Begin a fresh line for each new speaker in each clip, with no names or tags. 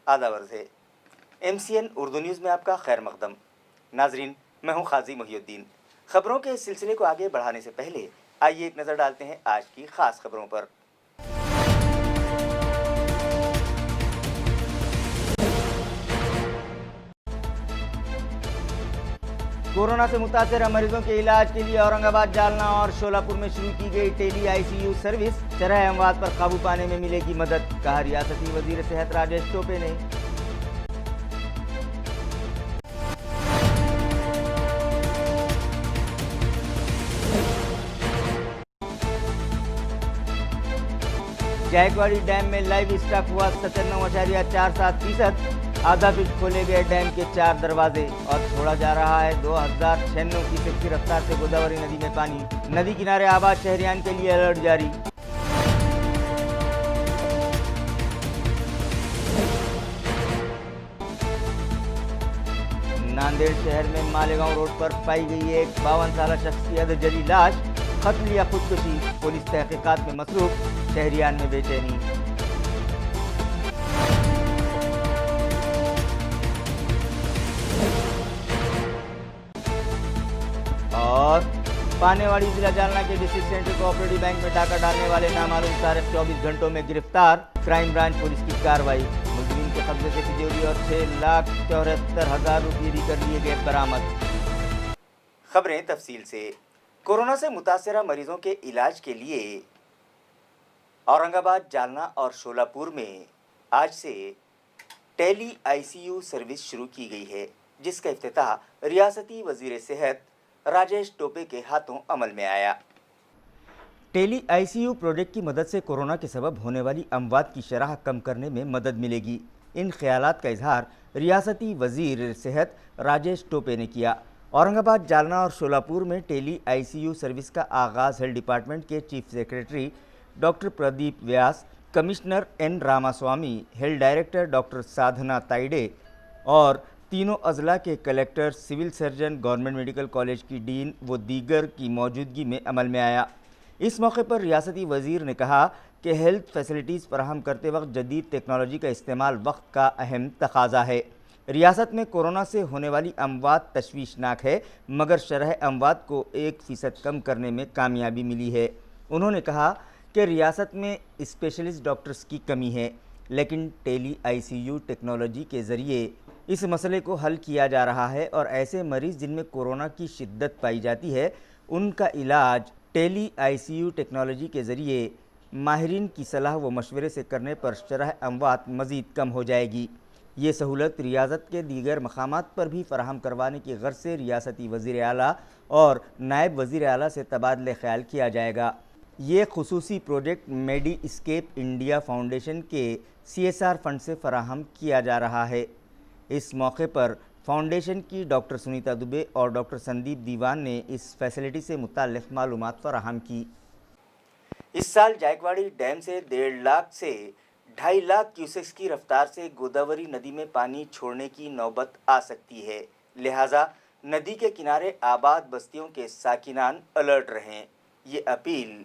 आदावर्ज है। MCN Urdu news में आपका खैर मकदम। नाजरीन, मैं हूं खाजी मोहिउद्दीन। खबरों के इस सिलसिले को आगे बढ़ाने से पहले आइए एक नज़र डालते हैं आज की खास खबरों पर। कोरोना से मुतासर मरीजों के इलाज के लिए औरंगाबाद, जालना और शोलापुर में शुरू की गई टेली ICU सर्विस। शरह अमवात पर काबू पाने में मिलेगी मदद, कहा रियासती वजीर सेहत राजेश टोपे ने। जायकवाड़ी डैम में लाइव स्टॉक हुआ 97.47%। आधा फीट खोले गए डैम के 4 दरवाजे और छोड़ा जा रहा है 2096 क्यूसेक की रफ्तार से गोदावरी नदी में पानी। नदी किनारे आबाद शहरियान के लिए अलर्ट जारी। नांदेड़ शहर में मालेगांव रोड पर पाई गई एक 52 साला शख्स की अधजली लाश। कत्ल या खुदकुशी, पुलिस तहकीकात में मसरूफ। शहरियान में बेचैनी। और पानेवाड़ी जिला जालना के डिस्ट्रिक्ट सेंट्रल कोऑपरेटिव बैंक में डाका डालने वाले नामालूम सारिक 24 घंटों में गिरफ्तार। क्राइम ब्रांच पुलिस की कार्रवाई। मुलजिम के कब्जे से तिजोरी और 6,74,000 रुपये भी कर लिए गए बरामद। खबरें तफसील से। कोरोना से मुतासरा मरीजों के इलाज के लिए औरंगाबाद, जालना और शोलापुर में आज से टेली ICU सर्विस शुरू की गई है, जिसका इफ्तिताह रियासती वजीर सेहत राजेश टोपे के हाथों अमल में आया। टेली ICU प्रोजेक्ट की मदद से कोरोना के सबब होने वाली अमवात की शरह कम करने में मदद मिलेगी। इन ख्यालात का इजहार रियासती वजीर सेहत राजेश टोपे ने किया। औरंगाबाद, जालना और शोलापुर में टेली ICU सर्विस का आगाज़ हेल्थ डिपार्टमेंट के chief secretary doctor Pradeep Vyas, commissioner N Ramaswamy, health director doctor Sadhana Taide और तीनों अजला के collector, civil surgeon, government medical college की डीन व दीगर की मौजूदगी में अमल में आया। इस मौके पर रियासती वजीर ने कहा कि हेल्थ फैसिलिटीज़ फराहम करते वक्त जदीद टेक्नोलॉजी का इस्तेमाल वक्त का अहम तकाजा है। रियासत में कोरोना से होने वाली अमवात तशवीशनाक है, मगर शरह अमवात को 1% कम करने में कामयाबी मिली है। उन्होंने कहा कि रियासत में स्पेशलिस्ट डॉक्टर्स की कमी है, लेकिन टेली ICU टेक्नोलॉजी के ज़रिए इस मसले को हल किया जा रहा है और ऐसे मरीज़ जिनमें कोरोना की शिद्दत पाई जाती है, उनका इलाज टेली ICU टेक्नोलॉजी के ज़रिए माहिरीन की सलाह व मशवरे से करने पर शरह अमवात मज़ीद कम हो जाएगी। ये सहूलत रियासत के दीगर मकामात पर भी फराहम करवाने की गर्ज से रियासती वज़ीर आला और नायब वज़ीर आला से तबादले ख्याल किया जाएगा। ये खुसूसी प्रोजेक्ट मेडी स्केप इंडिया फाउंडेशन के CSR फंड से फराहम किया जा रहा है। इस मौके पर फाउंडेशन की डॉक्टर सुनीता दुबे और डॉक्टर संदीप दीवान ने इस फैसिलिटी से मुताल्लिक़ मालूमात फराहम की। इस साल जायकवाड़ी डैम से 1.5 लाख से 2.5 लाख क्यूसेक्स की रफ्तार से गोदावरी नदी में पानी छोड़ने की नौबत आ सकती है, लिहाजा नदी के किनारे आबाद बस्तियों के साकिनान अलर्ट रहें। ये अपील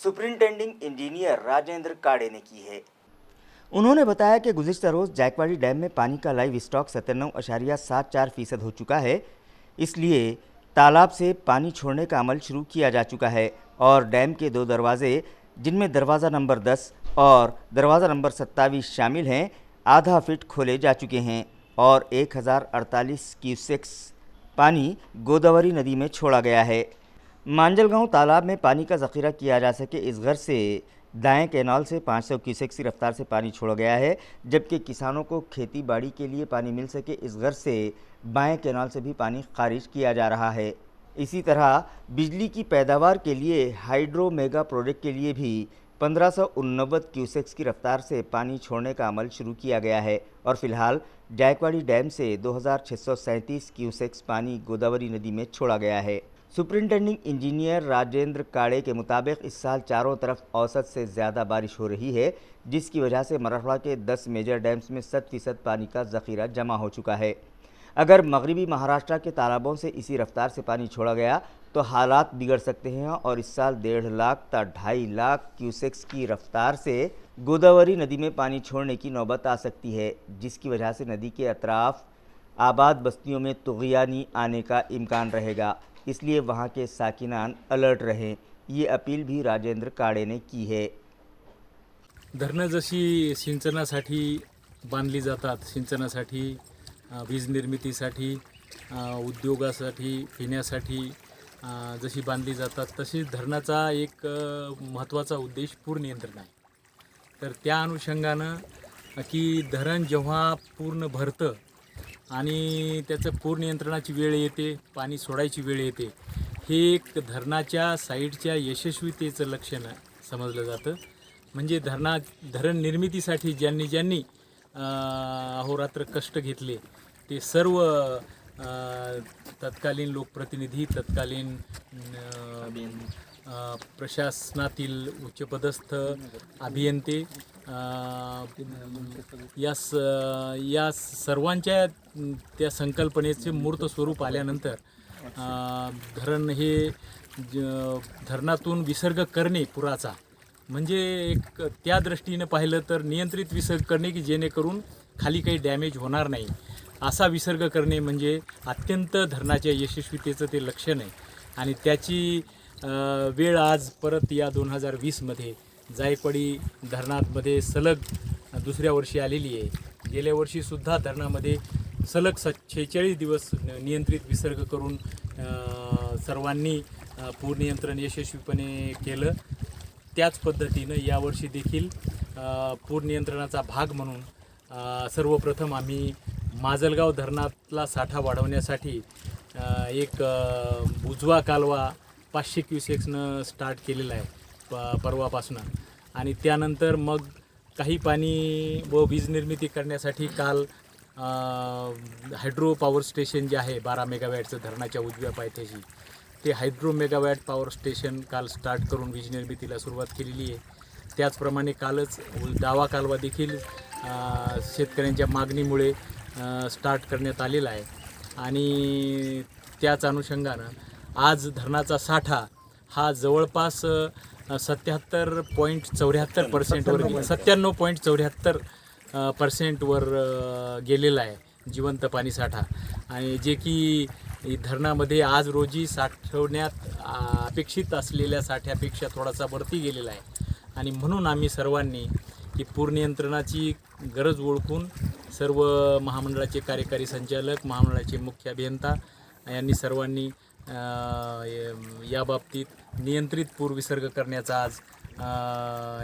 सुपरिंटेंडिंग इंजीनियर राजेंद्र काड़े ने की है। उन्होंने बताया कि गुज़िश्ता रोज़ जायकवाड़ी डैम में पानी का लाइव स्टॉक 97.74% हो चुका है, इसलिए तालाब से पानी छोड़ने का अमल शुरू किया जा चुका है और डैम के 2 दरवाजे, जिनमें दरवाज़ा नंबर 10 और दरवाज़ा नंबर 27 शामिल हैं, आधा फीट खोले जा चुके हैं और 1048 क्यूसेक्स पानी गोदावरी नदी में छोड़ा गया है। मांजलगांव तालाब में पानी का ज़ख़ीरा किया जा सके, इस गर्ज से दाएं कैनाल से 500 क्यूसेक की रफ्तार से पानी छोड़ा गया है, जबकि किसानों को खेती बाड़ी के लिए पानी मिल सके, इस गर्ज से बाएं कैनाल से भी पानी खारिज किया जा रहा है। इसी तरह बिजली की पैदावार के लिए हाइड्रो मेगा प्रोजेक्ट के लिए भी 1589 क्यूसेक्स की रफ्तार से पानी छोड़ने का अमल शुरू किया गया है और फिलहाल जायकवाड़ी डैम से 2637 क्यूसेक्स पानी गोदावरी नदी में छोड़ा गया है। सुपरिंटेंडिंग इंजीनियर राजेंद्र काड़े के मुताबिक इस साल चारों तरफ औसत से ज़्यादा बारिश हो रही है, जिसकी वजह से मराठवाड़ा के 10 मेजर डैम्स में 100% पानी का ज़ख़ीरा जमा हो चुका है। अगर मगरबी महाराष्ट्र के तालाबों से इसी रफ्तार से पानी छोड़ा गया तो हालात बिगड़ सकते हैं और इस साल 1.5 लाख तक 2.5 लाख क्यूसेक्स की रफ्तार से गोदावरी नदी में पानी छोड़ने की नौबत आ सकती है, जिसकी वजह से नदी के अतराफ आबाद बस्तियों में तुग़यानी आने का इम्कान रहेगा। इसलिए वहां के साकिनान अलर्ट रहें, ये अपील भी राजेंद्र काड़े ने की है।
धरणं जशी सिंचनासाठी बांधली जातात, सिंचनासाठी, वीज निर्मितीसाठी, उद्योगासाठी, पिण्यासाठी जशी बांधली जातात, तशी धरणाचा एक महत्त्वाचा उद्देश पूर नियंत्रण आहे. तर त्या अनुषंगानं की धरण जेव्हा पूर्ण भरतं आणि त्याचं पूर नियंत्रणाची वेळ येते, पाणी सोडायची वेळ येते, हे एक धरणाच्या साईडच्या यशस्वीतेचं लक्षण समजलं जातं. म्हणजे धरण निर्मितीसाठी ज्यांनी अहोरात्र कष्ट घेतले ते सर्व तत्कालीन लोकप्रतिनिधी, तत्कालीन प्रशासनातील उच्चपदस्थ अभियंते, या सर्वांच्या त्या संकल्पनेचे मूर्त स्वरूप आल्यानंतर धरण हे धरणातून विसर्ग करणे पुराचा, म्हणजे एक त्या दृष्टीने पाहिलं तर नियंत्रित विसर्ग करणे की जेणेकरून खाली काही डॅमेज होणार नाही, असा विसर्ग करणे म्हणजे अत्यंत धरणाच्या यशस्वीतेचं ते लक्षण आहे. आणि त्याची वेळ आज परत या 2020मध्ये जायकवाडी धरणामध्ये सलग दुसऱ्या वर्षी आलेली आहे. गेल्या वर्षीसुद्धा धरणामध्ये सलग 46 दिवस नियंत्रित विसर्ग करून सर्वांनी पूर नियंत्रण यशस्वीपणे केलं. त्याच पद्धतीनं यावर्षी देखील पूर नियंत्रणाचा भाग म्हणून सर्वप्रथम आम्ही माजलगाव धरणातला साठा वाढवण्यासाठी एक उजवा कालवा 500 क्युसेक्सनं स्टार्ट केलेला आहे परवापासून. आणि त्यानंतर मग काही पाणी व वीज निर्मिती करण्यासाठी काल हायड्रो पॉवर स्टेशन जे आहे 12 मेगावॅटचं धरणाच्या उजव्या पायथ्याशी, ते हायड्रो मेगावॅट पॉवर स्टेशन काल स्टार्ट करून वीज निर्मितीला सुरुवात केलेली आहे. त्याचप्रमाणे कालच दावा कालवा देखील शेतकऱ्यांच्या मागणीमुळे स्टार्ट करण्यात आलेला आहे. आणि त्याच अनुषंगानं आज धरणाचा साठा हा जवळपास 97.74% 97.74% गेलेला आहे जिवंत पाणी साठा. आणि जे की धरणामध्ये आज रोजी साठवण्यात अपेक्षित असलेल्या साठ्यापेक्षा थोडासा वरती गेलेला आहे. आणि म्हणून आम्ही सर्वांनी की पूर नियंत्रणाची गरज ओळखून सर्व महामंडळाचे कार्यकारी संचालक, महामंडळाचे मुख्य अभियंता यांनी सर्वांनी याबाबतीत नियंत्रित पूर विसर्ग करण्याचा आज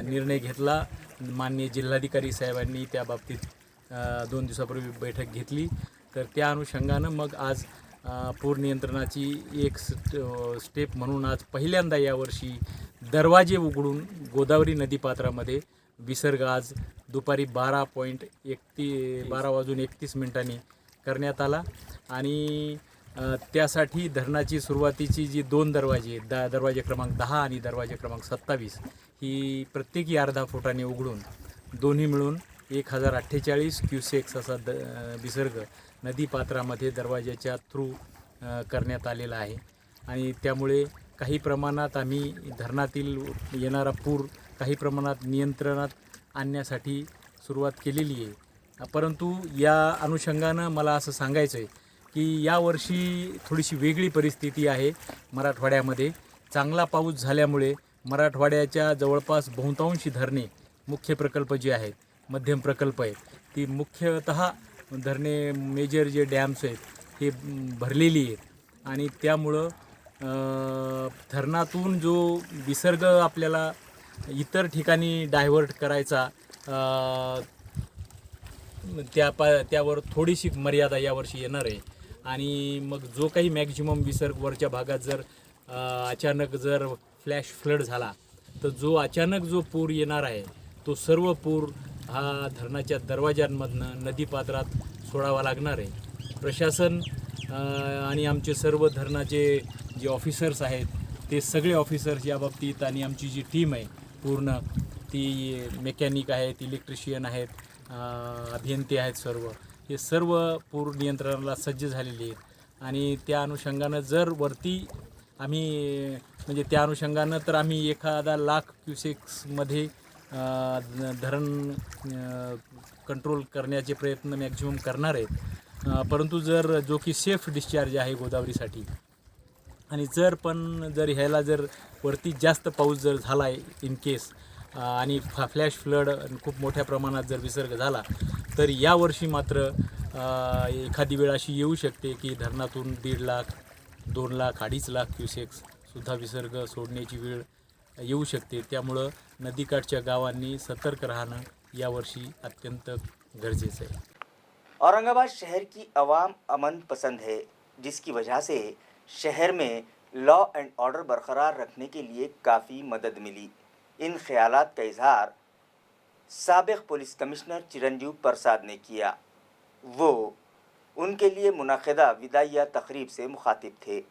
निर्णय घेतला. माननीय जिल्हाधिकारी साहेबांनी त्याबाबतीत 2 दिवसापूर्वी बैठक घेतली. तर त्या अनुषंगानं मग आज पूर नियंत्रणाची एक स्टेप म्हणून आज पहिल्यांदा यावर्षी दरवाजे उघडून गोदावरी नदीपात्रामध्ये विसर्ग आज दुपारी 12:31 करण्यात आला. आणि त्यासाठी धरणाची सुरुवातीची जी 2 दरवाजे दरवाजे क्रमांक 10 आणि दरवाजे क्रमांक 27 ही प्रत्येकी अर्धा फुटाने उघडून दोन्ही मिळून 1048 क्युसेक्स असा विसर्ग नदीपात्रामध्ये दरवाजाच्या थ्रू करण्यात आलेला आहे. आणि त्यामुळे काही प्रमाणात आम्ही धरणातील येणारा पूर काही प्रमाणात नियंत्रणात आणण्यासाठी सुरुवात केलेली आहे. परंतु या अनुषंगानं मला असं सांगायचं आहे की यावर्षी थोडीशी वेगळी परिस्थिती आहे. मराठवाड्यामध्ये चांगला पाऊस झाल्यामुळे मराठवाड्याच्या जवळपास बहुतांशी धरणे, मुख्य प्रकल्प जे आहेत, मध्यम प्रकल्प आहेत, ती मुख्यतः धरणे मेजर जे डॅम्स आहेत हे भरलेली आहेत. आणि त्यामुळं धरणातून जो विसर्ग आपल्याला इतर ठिकाणी डायव्हर्ट करायचा त्यावर थोडीशी मर्यादा यावर्षी येणार आहे. आणि मग जो काही मॅक्झिमम विसर्ग वरच्या भागात जर अचानक जर फ्लॅश फ्लड झाला तर जो अचानक जो पूर येणार आहे तो सर्व पूर हा धरणाच्या दरवाजांमधनं नदीपात्रात सोडावा लागणार आहे. प्रशासन आणि आमचे सर्व धरणाचे जे ऑफिसर्स आहेत ते सगळे ऑफिसर्स याबाबतीत, आणि आमची जी टीम आहे पूर्ण, ती मेकॅनिक आहेत, इलेक्ट्रिशियन आहेत, अभियंते आहेत, हे सर्व पूर नियंत्रणाला सज्ज झालेले आहेत. आणि त्या अनुषंगानं जर वरती आम्ही म्हणजे त्या अनुषंगानं तर आम्ही 1,00,000 क्युसेक्समध्ये धरण कंट्रोल करण्याचे प्रयत्न मॅक्झिमम करणार आहेत. परंतु जर जो की सेफ डिस्चार्ज आहे गोदावरीसाठी, आणि जर ह्याला वरती जास्त पाऊस जर झाला आहे इन केस आणि फ्लॅश फ्लड खूप मोठ्या प्रमाणात जर विसर्ग झाला, तर यावर्षी मात्र एखादी वेळ अशी येऊ शकते की धरणातून 1.5 लाख 2 लाख 2.5 लाख क्युसेक्स सुद्धा विसर्ग सोडण्याची वेळ येऊ शकते. त्यामुळं नदीकाठच्या गावांनी सतर्क राहणं यावर्षी अत्यंत गरजेचं आहे.
औरंगाबाद शहर की आवाम अमन पसंद है, जिसकी वजह से शहर में लॉ एंड ऑर्डर बरकरार रखने के लिए काफ़ी मदद मिली. इन ख्यालात का इजहार साबिक पुलिस कमिश्नर चिरंजीव प्रसाद ने किया. वो उनके लिए मुनक़दा विदाइया तकरीब से मुखातिब थे.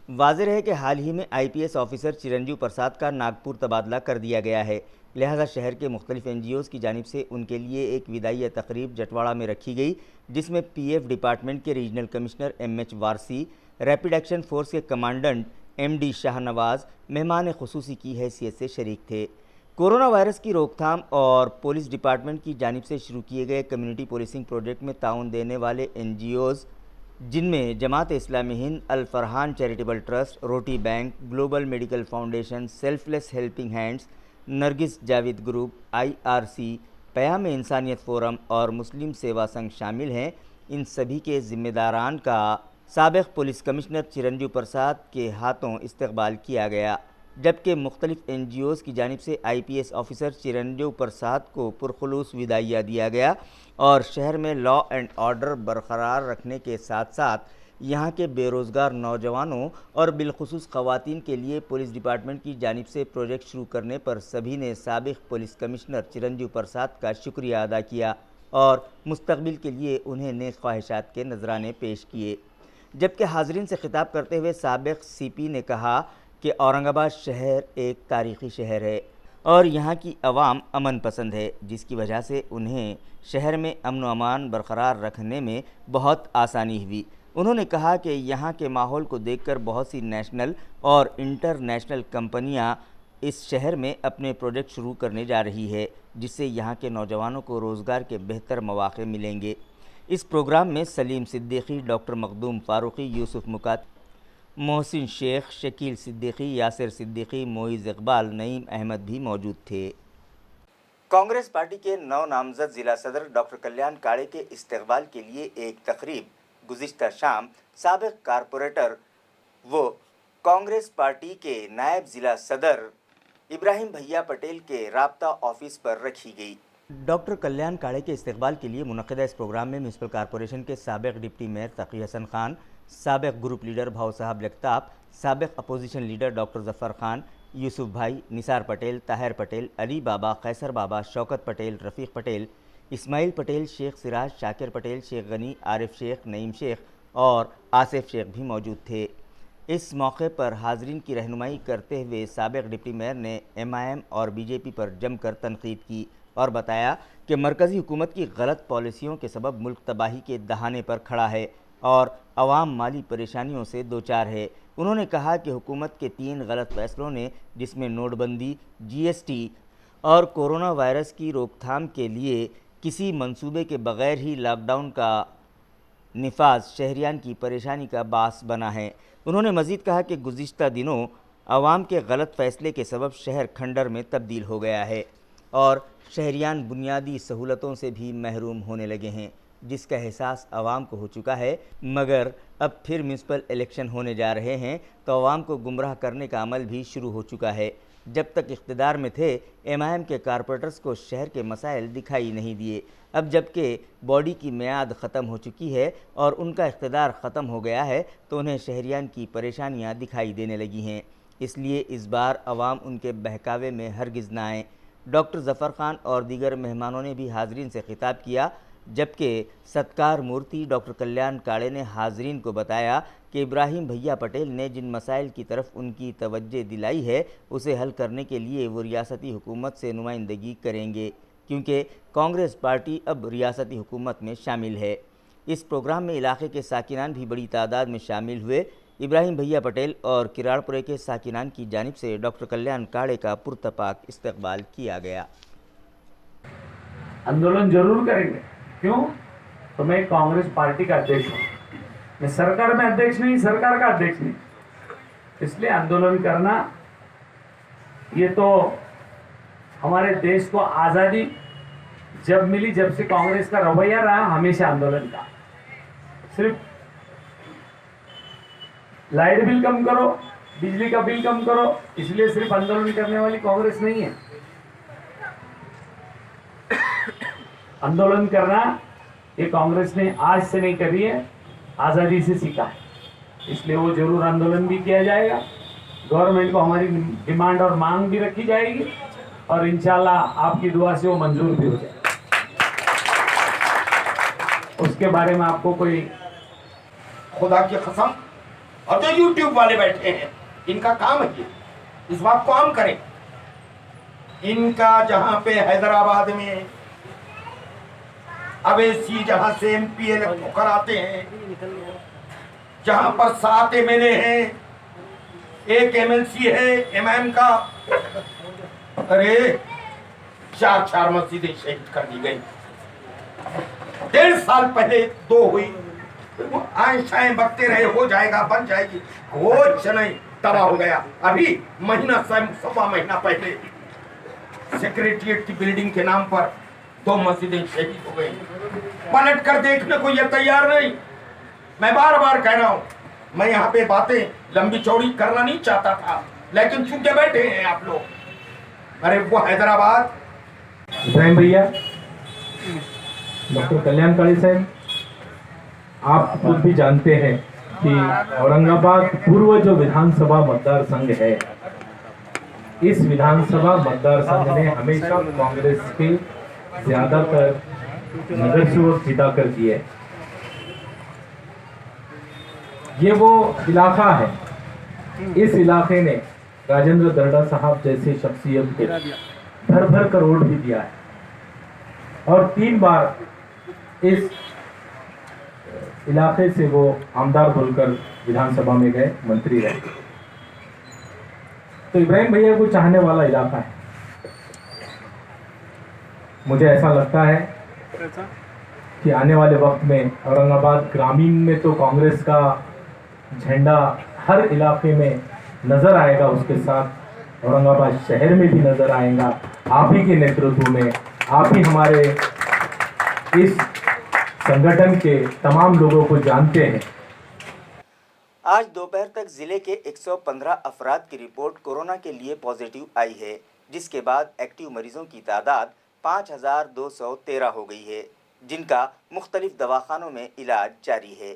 वाज़ेह है कि हाल ही में IPS ऑफिसर चिरंजीव प्रसाद का नागपुर तबादला कर दिया गया है, लिहाजा शहर के मुख्तलिफ NGOs की जानिब से उनके लिए एक विदाइया तकरीब जटवाड़ा में रखी गई, जिसमें PF डिपार्टमेंट के regional commissioner MH Warsi, rapid action force के कमांडेंट MD शाहनवाज़ मेहमान खुसूसी की हैसियत से शरीक थे. कोरोना वायरस की रोकथाम और पुलिस डिपार्टमेंट की जानिब से शुरू किए गए कम्युनिटी पुलिसिंग प्रोजेक्ट में ताउन देने वाले NGOs, जिनमें Jamaat Islami Hind, Al Farhan charitable trust, Roti bank, global medical foundation, selfless helping hands, Nargis Javed group, IRC, Qayam Insaniyat forum और मुस्लिम सेवा संघ शामिल हैं, इन सभी के ज़िम्मेदारान का साबिक़ पुलिस कमिश्नर चिरंजीव प्रसाद के हाथों इस्तकबाल किया गया, जबकि मुख्तलिफ NGOs की जानिब से IPS ऑफिसर चिरंजीव प्रसाद को पुरखुलूस विदाइया दिया गया और शहर में लॉ एंड ऑर्डर बरकरार रखने के साथ साथ यहाँ के बेरोज़गार नौजवानों और बिलखुसूस ख़वातीन के लिए पुलिस डिपार्टमेंट की जानिब से प्रोजेक्ट शुरू करने पर सभी ने साबिक़ पुलिस कमिश्नर चिरंजीव प्रसाद का शुक्रिया अदा किया और मुस्तक़बिल के लिए उन्हें नेक ख्वाहिशात के नजराने पेश किए. जबकि हाज़रीन से खिताब करते हुए साबिक़ CP ने कहा कि औरंगाबाद शहर एक तारीख़ी शहर है और यहाँ की आवाम अमन पसंद है, जिसकी वजह से उन्हें शहर में अमन व अमान बरकरार रखने में बहुत आसानी हुई. उन्होंने कहा कि यहाँ के माहौल को देखकर बहुत सी नेशनल और इंटरनेशनल कंपनियाँ इस शहर में अपने प्रोजेक्ट शुरू करने जा रही है, जिससे यहाँ के नौजवानों को रोज़गार के बेहतर मौक़े मिलेंगे. इस प्रोग्राम में सलीम सिद्दीकी, डॉक्टर मखदूम फ़ारूकी, यूसुफ मुकात, मोहसिन शेख, शकील सिद्दीकी, यासिर सिद्दीकी, मोइज़ इकबाल, नईम अहमद भी मौजूद थे. कांग्रेस पार्टी के नौ नामजद ज़िला सदर डॉक्टर कल्याण काड़े के इस्तकबाल के लिए एक तकरीब गुज़िश्ता शाम साबिक़ कारपोरेटर वो कांग्रेस पार्टी के नायब ज़िला सदर इब्राहिम भैया पटेल के राब्ता ऑफिस पर रखी गई. डॉक्टर कल्याण काड़े के इस्तकबाल के लिए मुनक़दा इस प्रोग्राम में म्यूनसिपल कॉरपोरेशन के साबिक़ डिप्टी मेयर तकी हसन खान, साबिक़ ग्रुप लीडर भाव साहब लखताब, साबिक़ opposition leader doctor Zafar Khan, Yusuf Bhai, Nisar Patel, Tahir Patel, Ali बाबा, कैसर बाबा, शौकत पटेल, रफ़ीक पटेल, इस्माइल पटेल, शेख सिराज, शाकिर पटेल, शेख गनी, आरिफ शेख, नईम शेख और आसिफ शेख भी मौजूद थे. इस मौके पर हाज़रीन की रहनुमाई करते हुए साबिक़ डिप्टी मेयर ने MIM और BJP पर जमकर तनकीद की और बताया कि मरकज़ी हुकूमत की गलत पॉलिसियों के सबब मुल्क तबाही के दहाने पर खड़ा है और अवाम माली परेशानियों से दो चार है. उन्होंने कहा कि हुकूमत के 3 गलत फैसलों ने, जिसमें नोटबंदी, GST और कोरोना वायरस की रोकथाम के लिए किसी मंसूबे के बग़ैर ही लॉकडाउन का निफाज शहरियान की परेशानी का बास बना है. उन्होंने मज़ीद कहा कि गुज़िश्ता दिनों अवाम के गलत फ़ैसले के सबब शहर खंडर में तब्दील हो गया है और शहरियान बुनियादी सहूलतों से भी महरूम होने लगे हैं, जिसका एहसास आवाम को हो चुका है. मगर अब फिर म्यूनसिपल इलेक्शन होने जा रहे हैं तो आवाम को गुमराह करने का अमल भी शुरू हो चुका है. जब तक इख्तिदार में थे MIM के कारपोरेटर्स को शहर के मसाइल दिखाई नहीं दिए. अब जबकि बॉडी की मियाद ख़त्म हो चुकी है और उनका इख्तिदार ख़त्म हो गया है तो उन्हें शहरियान की परेशानियाँ दिखाई देने लगी हैं. इसलिए इस बार आवाम उनके बहकावे में हरगिज़ न आएँ. डॉक्टर ज़फ़र खान और दीगर मेहमानों ने भी हाज़रीन से खिताब किया, जबकि सत्कार मूर्ति डॉक्टर कल्याण काड़े ने हाज़रीन को बताया कि इब्राहिम भैया पटेल ने जिन मसाइल की तरफ उनकी तवज्जो दिलाई है उसे हल करने के लिए वो रियासती हुकूमत से नुमाइंदगी करेंगे, क्योंकि कांग्रेस पार्टी अब रियासती हुकूमत में शामिल है. इस प्रोग्राम में इलाके के साकिनान भी बड़ी तादाद में शामिल हुए. इब्राहिम भैया पटेल और किराड़पुरे के साकिनान की जानिब से डॉक्टर कल्याण काड़े का पुरतपाक इस्तकबाल किया गया।
आंदोलन जरूर करेंगे। क्यों? तो मैं कांग्रेस पार्टी का अध्यक्ष हूँ, मैं सरकार में अध्यक्ष नहीं, सरकार का अध्यक्ष नहीं, इसलिए आंदोलन करना ये तो हमारे देश को आज़ादी जब मिली, जब से कांग्रेस का रवैया रहा हमेशा आंदोलन का। सिर्फ लाइट बिल कम करो, बिजली का बिल कम करो, इसलिए सिर्फ आंदोलन करने वाली कांग्रेस नहीं है। आंदोलन करना ये कांग्रेस ने आज से नहीं करी है, आज़ादी से सीखा है, इसलिए वो जरूर आंदोलन भी किया जाएगा। गवर्नमेंट को हमारी डिमांड और मांग भी रखी जाएगी और इंशाल्लाह आपकी दुआ से वो मंजूर भी हो जाएगा। उसके बारे में आपको कोई
खुदा की कसम, और जो यूट्यूब वाले बैठे हैं इनका काम है ये, इस बात को आम करें। इनका जहां पे हैदराबाद में अवैसी जहां से एमपी इलेक्ट कराते हैं, जहां पर 7 MLA हैं, 1 MLC है एमएम का, अरे 4 मस्जिदें शहीद कर दी गई। 1.5 साल पहले 2 हुई, आए बकते रहे हो जाएगा, बन जाएगी, कुछ नहीं, तबाह हो गया। अभी महीना 1.25 महीना पहले सेक्रेटरिएट की बिल्डिंग के नाम पर 2 मस्जिदें शहीद हो गई। पलट कर देखने को ये तैयार नहीं। मैं बार बार कह रहा हूं, मैं यहाँ पे बातें लंबी चौड़ी करना नहीं चाहता था, लेकिन चूंकि बैठे हैं आप लोग, अरे वो हैदराबाद।
इब्राहिम भैया, डॉक्टर कल्याण काड़े साहब, आप खुद भी जानते हैं कि औरंगाबाद पूर्व जो विधानसभा मतदार संघ है, इस विधानसभा मतदार संघ ने हमेशा कांग्रेस के ज्यादातर नगर सेवक जिता कर दिए। ये वो इलाका है, इस इलाके ने राजेंद्र दर्डा साहब जैसे शख्सियत को भर भर कर वोट भी दिया है और 3 बार इस इलाके से वो आमदार बोलकर विधानसभा में गए, मंत्री रहे। तो इब्राहिम भैया को चाहने वाला इलाका है। मुझे ऐसा लगता है कि आने वाले वक्त में औरंगाबाद ग्रामीण में तो कांग्रेस का झंडा हर इलाके में नजर आएगा, उसके साथ औरंगाबाद शहर में भी नजर आएगा। आप ही के नेतृत्व में, आप ही हमारे इस संगठन के तमाम लोगों को जानते हैं।
आज दोपहर तक जिले के 115 अफराद की रिपोर्ट कोरोना के लिए पॉजिटिव आई है, जिसके बाद एक्टिव मरीजों की तादाद 5213 हो गई है, जिनका मुख्तलिफ दवाखानों में इलाज जारी है।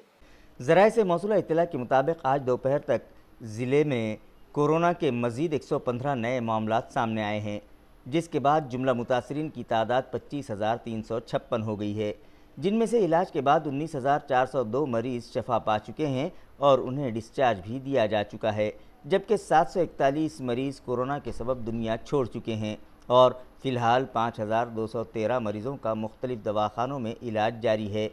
ज़राए से मौसूला इत्तला के मुताबिक आज दोपहर तक ज़िले में कोरोना के मज़ीद 115 नए मामलात सामने आए हैं, जिसके बाद जुमला मुतासरीन की तादाद 25,356 हो गई है, जिनमें से इलाज के बाद 19,402 मरीज़ शफा पा चुके हैं और उन्हें डिस्चार्ज भी दिया जा चुका है, जबकि 741 मरीज़ कोरोना के सबब दुनिया छोड़ चुके हैं और फ़िलहाल 5,213 मरीज़ों का मुख्तलिफ दवाखानों में इलाज जारी है।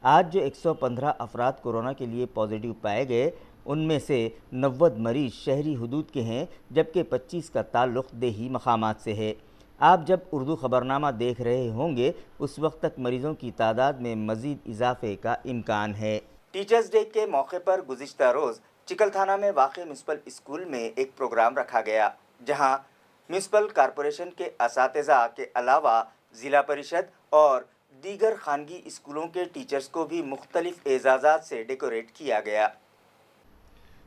आज जो 115 अफराद कोरोना के लिए पॉजिटिव पाए गए, उनमें से 90 मरीज़ शहरी हुदूद के हैं, जबकि 25 का ताल्लुक़ देही मकामात से है। आप जब उर्दू ख़बरनामा देख रहे होंगे, उस वक्त तक मरीज़ों की तादाद में मज़ीद इजाफे का इम्कान है। टीचर्स डे के मौके पर गुज़िश्ता रोज़ चिकल थाना में वाक़ म्यूनसिपल स्कूल में एक प्रोग्राम रखा गया, जहां म्यूनसिपल कॉरपोरेशन के असातिज़ा के अलावा ज़िला परिषद और दीगर खानगी स्कूलों के टीचर्स को भी मुख्तलिफ एजाज़ात से डेकोरेट किया गया।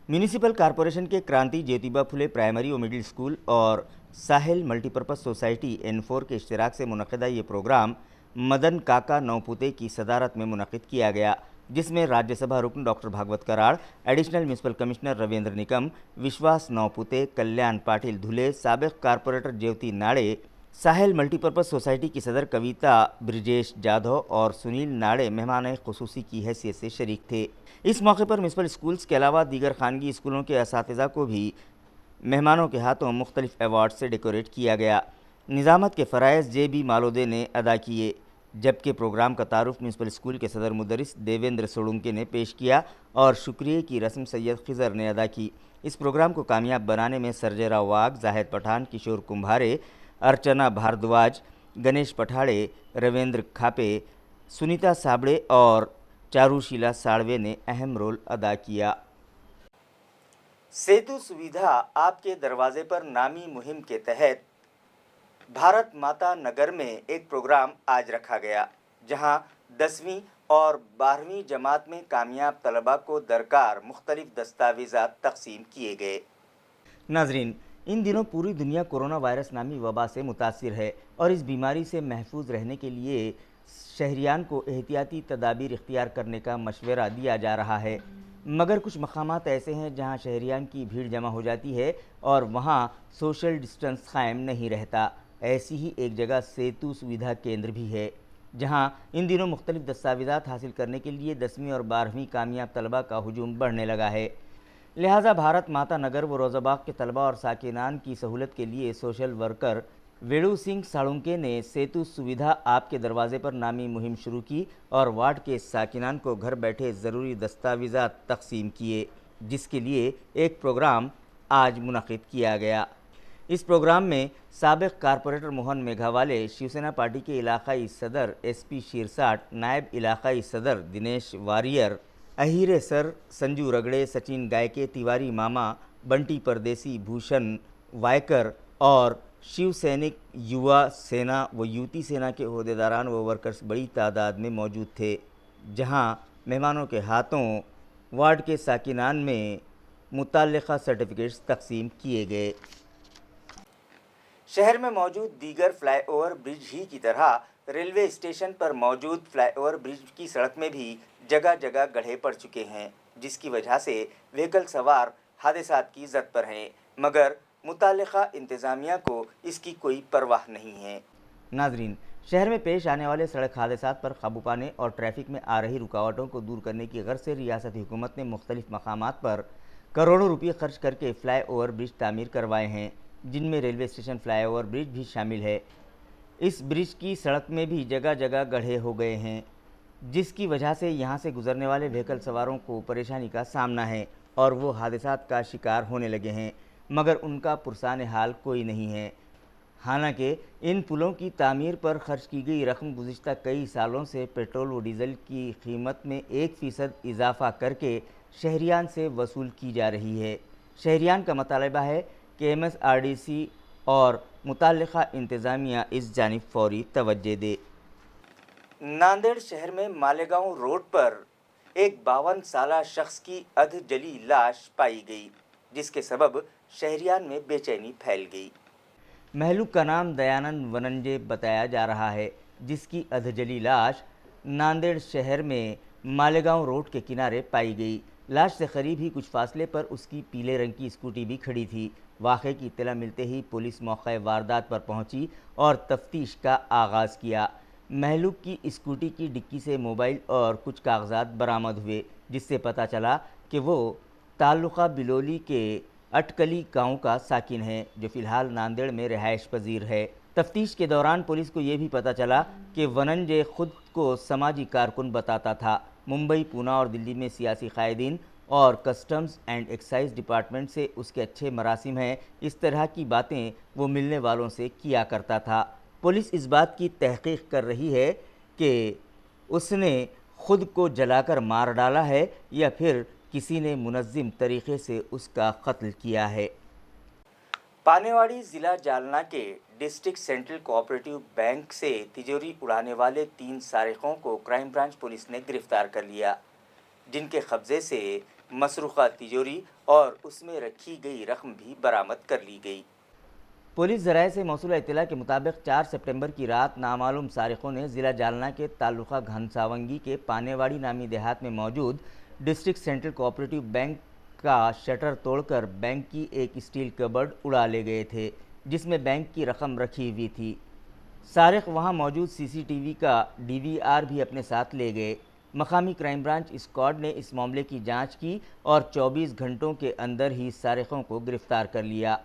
म्यूनिसिपल कॉरपोरेशन के क्रांति ज्योतिबा फुले प्राइमरी और मिडिल स्कूल और साहिल मल्टीपर्पज़ सोसाइटी N4 के इश्तिराक से मुनक़िदा ये प्रोग्राम मदन काका नौपुते की सदारत में मुनक़िद किया गया, जिसमें राज्यसभा रुकन doctor Bhagwat Karad, additional municipal commissioner Ravindra Nikam, Vishwas Naupute, Kalyan Patil Dhule, साबिक़ corporator Jyoti Nade, Sahil multipurpose society की सदर कविता ब्रिजेश जाधव और सुनील नाड़े मेहमान ख़ुसूसी की हैसियत से शरीक थे। इस मौके पर म्यूनसिपल स्कूल्स के अलावा दीगर खानगी स्कूलों के असातिज़ा को भी मेहमानों के हाथों मुख्तलिफ अवार्ड से डेकोरेट किया गया। निज़ामत के फ़राइज़ JB मालोदे ने अदा किए। जबकि प्रोग्राम का तारुफ म्यूनसिपल स्कूल के सदर मुदरिस देवेंद्र सोलंकी ने पेश किया और शुक्रिया की रस्म सैयद खिजर ने अदा की। इस प्रोग्राम को कामयाब बनाने में सरजेरा वाग, जाहिद पठान, किशोर कुम्भारे, अर्चना भारद्वाज, गणेश पठाड़े, रविंद्र खापे, सुनीता साबड़े और चारूशीला साड़वे ने अहम रोल अदा किया। सेतु सुविधा आपके दरवाजे पर नामी मुहिम के तहत भारत माता नगर में एक प्रोग्राम आज रखा गया, जहां 10वीं और 12वीं जमात में कामयाब तलबा को दरकार मुख्तलिफ दस्तावेज़ात तकसीम किए गए। नाजरीन, इन दिनों पूरी दुनिया कोरोना वायरस नामी वबा से मुतासिर है और इस बीमारी से महफूज रहने के लिए शहरियान को एहतियाती तदाबीर इख्तियार करने का मशवरा दिया जा रहा है, मगर कुछ मकामात ऐसे हैं जहां शहरियान की भीड़ जमा हो जाती है और वहां सोशल डिस्टेंस कायम नहीं रहता। ऐसी ही एक जगह सेतु सुविधा केंद्र भी है, जहां इन दिनों मुख्तलिफ दस्तावेज़ात हासिल करने के लिए 10वीं और 12वीं कामयाब तलबा का हुजूम बढ़ने लगा है। लिहाजा भारत माता नगर व रोज़ाबाग के तलबा और साकिनान की सहूलत के लिए सोशल वर्कर वेणु सिंह साळुंके ने सेतु सुविधा आपके दरवाजे पर नामी मुहिम शुरू की और वार्ड के साकिनान को घर बैठे ज़रूरी दस्तावेज़ात तकसीम किए, जिसके लिए एक प्रोग्राम आज मुनक़िद किया गया। इस प्रोग्राम में साबिक़ कारपोरेटर मोहन मेघावाले, शिवसेना पार्टी के इलाकाई सदर SP शिरसाट, नायब इलाकाई सदर दिनेश वारियर, अहीरे सर, संजू रगड़े, सचिन गायके, तिवारी मामा, बंटी परदेसी, भूषण वायकर और शिव सैनिक, युवा सेना व युवती सेना के ओहदेदारान व वर्कर्स बड़ी तादाद में मौजूद थे, जहां मेहमानों के हाथों वार्ड के साकिनान में मुतल्लिका सर्टिफिकेट्स तकसीम किए गए। शहर में मौजूद दीगर फ्लाईओवर ब्रिज ही की तरह रेलवे स्टेशन पर मौजूद फ्लाईओवर ब्रिज की सड़क में भी जगह जगह गड्ढे पड़ चुके हैं, जिसकी वजह से व्हीकल सवार हादसात की जद पर हैं, मगर मुताल्लिका इंतज़ामिया को इसकी कोई परवाह नहीं है। नाजरीन, शहर में पेश आने वाले सड़क हादसात पर काबू पाने और ट्रैफिक में आ रही रुकावटों को दूर करने की गर्ज से रियासती हुकूमत ने मुख्तलिफ मकामात पर करोड़ों रुपये खर्च करके फ्लाई ओवर ब्रिज तामीर करवाए हैं, जिनमें railway station fly over bridge भी शामिल है। इस ब्रिज की सड़क में भी जगह जगह गड्ढे हो गए हैं, जिसकी वजह से यहाँ से गुजरने वाले व्हीकल सवारों को परेशानी का सामना है और वो हादसात का शिकार होने लगे हैं, मगर उनका पुरसान हाल कोई नहीं है। हालांकि इन पुलों की तामीर पर खर्च की गई रकम गुज़िश्ता कई सालों से पेट्रोल व डीज़ल की कीमत में 1% इजाफ़ा करके शहरियान से वसूल की जा रही है। शहरियान का मुतालबा है कि MSRDC और मुतल्लिका इंतज़ामिया इस जानिब फौरी तवज्जो दे। नांदेड़ शहर में मालेगांव रोड पर एक 52 साला शख्स की अध जली लाश पाई गई, जिसके सबब शहरियान में बेचैनी फैल गई। महलूक का नाम दयानंद वनंजे बताया जा रहा है, जिसकी अधजली लाश नांदेड़ शहर में मालेगांव रोड के किनारे पाई गई। लाश से करीब ही कुछ फासले पर उसकी पीले रंग की स्कूटी भी खड़ी थी। वाक़े की इत्तला मिलते ही पुलिस मौके वारदात पर पहुंची और तफ्तीश का आगाज़ किया। महलूक की स्कूटी की डिक्की से मोबाइल और कुछ कागजात बरामद हुए, जिससे पता चला कि वो ताल्लुका बिलोली के अटकली गांव का साकिन है, जो फ़िलहाल नांदेड़ में रिहाइश पजीर है। तफ्तीश के दौरान पुलिस को ये भी पता चला कि वनंजे खुद को समाजी कारकुन बताता था। मुंबई, पूना और दिल्ली में सियासी कायदीन और कस्टम्स एंड एक्साइज डिपार्टमेंट से उसके अच्छे मरासिम हैं। इस तरह की बातें वो मिलने वालों से किया करता था। पुलिस इस बात की तहकीक कर रही है कि उसने खुद को जलाकर मार डाला है या फिर किसी ने मुनज़्ज़िम तरीक़े से उसका कत्ल किया है। पानेवाड़ी ज़िला जालना के डिस्ट्रिक्ट सेंट्रल कोऑपरेटिव बैंक से तिजोरी उड़ाने वाले 3 सारिकों को क्राइम ब्रांच पुलिस ने गिरफ्तार कर लिया, जिनके कब्ज़े से मसरूक़ा तिजोरी और उसमें रखी गई रकम भी बरामद कर ली गई। पुलिस ज़राए से मौसूल इत्तला के मुताबिक 4 सितंबर की रात नामालूम सारिकों ने ज़िला जालना के ताल्लुका घनसावंगी के पानेवाड़ी नामी देहात में मौजूद डिस्ट्रिक्ट सेंट्रल कोऑपरेटिव बैंक का शटर तोड़कर बैंक की एक स्टील कबर्ड उड़ा ले गए थे, जिसमें बैंक की रकम रखी हुई थी। सारिक वहां मौजूद CCTV का DVR भी अपने साथ ले गए। मकामी क्राइम ब्रांच स्क्वाड ने इस मामले की जांच की और 24 घंटों के अंदर ही सारिकों को गिरफ्तार कर लिया,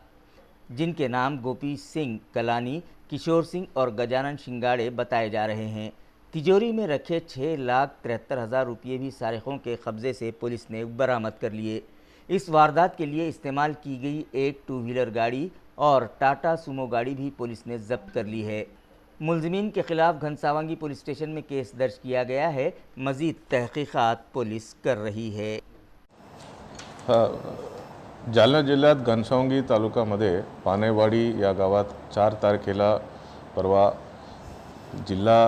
जिनके नाम गोपी सिंह कलानी, किशोर सिंह और गजानन शिंगाड़े बताए जा रहे हैं। तिजोरी में रखे 6,73,000 रुपये भी सारिकों के कब्जे से पुलिस ने बरामद कर लिए। इस वारदात के लिए इस्तेमाल की गई एक 2 व्हीलर गाड़ी और टाटा सुमो गाड़ी भी पुलिस ने जब्त कर ली है। मुलजिमीन के खिलाफ घनसावंगी पुलिस स्टेशन में केस दर्ज किया गया है। मजीद तहकीकात पुलिस कर रही है।
जालना जिल्ह्यात घनसावंगी तालुक्यामध्ये पानेवाडी या गावात 4 तारखेला परवा जिल्हा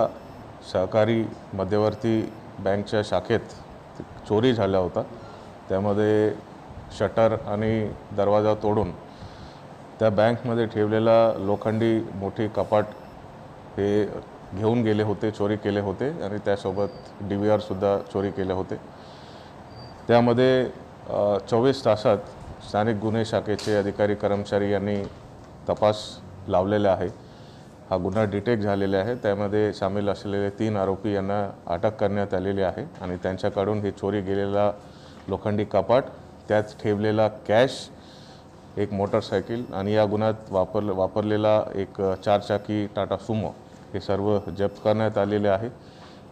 सहकारी मध्यवर्ती बँकच्या शाखेत चोरी झाला होता। त्यामध्ये शटर आणि दरवाजा तोडून त्या बँकमध्ये ठेवलेला लोखंडी मोठी कपाट हे घेऊन गेले होते, चोरी केले होते आणि त्यासोबत DVR सुद्धा चोरी केले होते। त्यामध्ये 24 तासात स्थानिक गुन्हे शाखेचे अधिकारी कर्मचारी यांनी तपास लावलेला आहे। हा गुन्हा डिटेक्ट झालेला आहे। त्यामध्ये सामील असलेले 3 आरोपी यांना अटक करण्यात आलेली आहे आणि त्यांच्याकडून ही चोरी गेलेला लोखंडी कपाट, त्यात ठेवलेला कॅश, एक मोटरसायकल आणि या गुन्ह्यात वापरलेला एक 4 चाकी टाटा सुमो हे सर्व जप्त करण्यात आलेले आहे।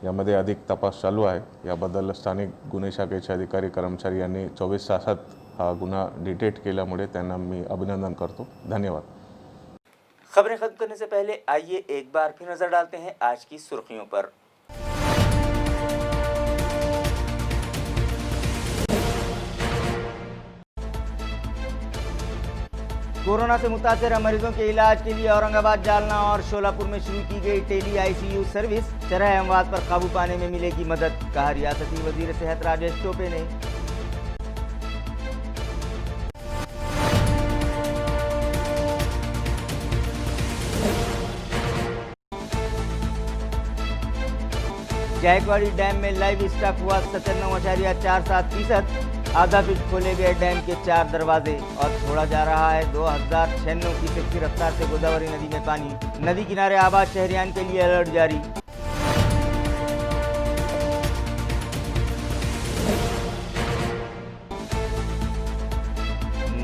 यामध्ये अधिक तपास चालू आहे। याबद्दल स्थानिक गुन्हे शाखेचे अधिकारी कर्मचारी यांनी 24 तासात हा गुन्हा डिटेक्ट केल्यामुळे त्यांना मी अभिनंदन करतो। धन्यवाद।
खबरें खत्म करने से पहले आइए एक बार फिर नजर डालते हैं आज की सुर्खियों पर। कोरोना से मुतासर मरीजों के इलाज के लिए औरंगाबाद, जालना और शोलापुर में शुरू की गई टेली ICU सर्विस। चरह अमवात पर काबू पाने में मिलेगी मदद, कहा रियासती वजीर सेहत राजेश टोपे ने। जायकवाड़ी डैम में लाइव स्टॉक हुआ 97.47%। आधा फीट खोले गए डैम के 4 दरवाजे और छोड़ा जा रहा है 2096 की रफ्तार से गोदावरी नदी में पानी। नदी किनारे आबाद शहरियान के लिए अलर्ट जारी।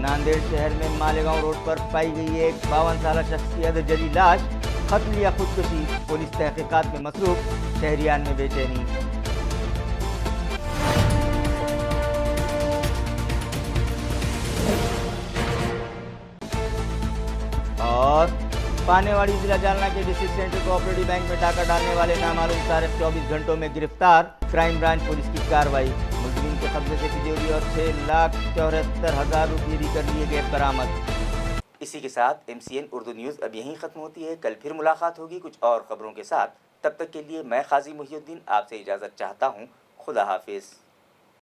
नांदेड़ शहर में मालेगांव रोड पर पाई गई एक 52 साल शख्स की अधजली लाश। कत्ल या खुदकुशी, पुलिस तहकीकात में मसरूफ, शहरियान में बेचैनी। और पानेवाड़ी जिला जालना के डिस्ट्रिक्ट सेंट्रल कोऑपरेटिव बैंक में डाका डालने वाले नामालूम सारे 24 घंटों में गिरफ्तार। क्राइम ब्रांच पुलिस की कार्रवाई। मुलजिम के कब्जे से तिजोरी और 6,74,000 रुपये भी कर लिए गए बरामद। इसी के साथ MCN उर्दू न्यूज़ अब यहीं ख़त्म होती है। कल फिर मुलाकात होगी कुछ और ख़बरों के साथ। तब तक के लिए मैं काजी मुहिउद्दीन आपसे इजाज़त चाहता हूँ। खुदा हाफिज़।